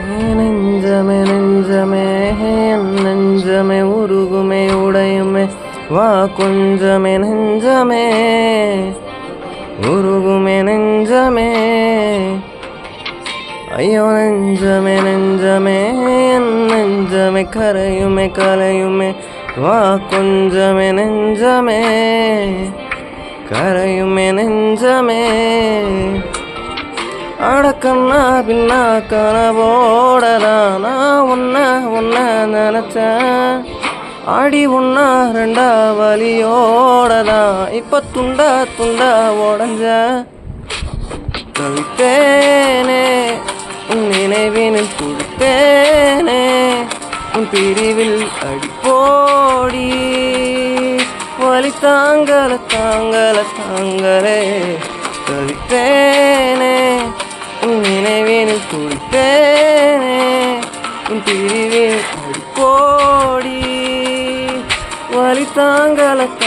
நெஞ்சமே நெஞ்சமே நெஞ்சமே உருகுமே உடையுமே வா கொஞ்சமே நெஞ்சமே உருகுமே நெஞ்சமே ஐயோ நெஞ்சமே நெஞ்சமே நெஞ்சமே கரையுமே கலையுமே வா கொஞ்சமே நெஞ்சமே கரையுமே நெஞ்சமே அடக்கண்ணா பின்னா கனவோடதான் நான் ஒன்ன நினைச்சேன் ஆடி ஒன்னா ரெண்டா வலியோடதான் இப்ப துண்டா உடஞ்ச தவித்தேனே உன் நினைவினில் துடித்தேனே உன் பிரிவில் அடிப்போடி வலி தாங்கலே தவித்தேனே உன் நினைவினில் துடித்தேனே உன் பிரிவில் அடிப்போடி வலி தாங்கலே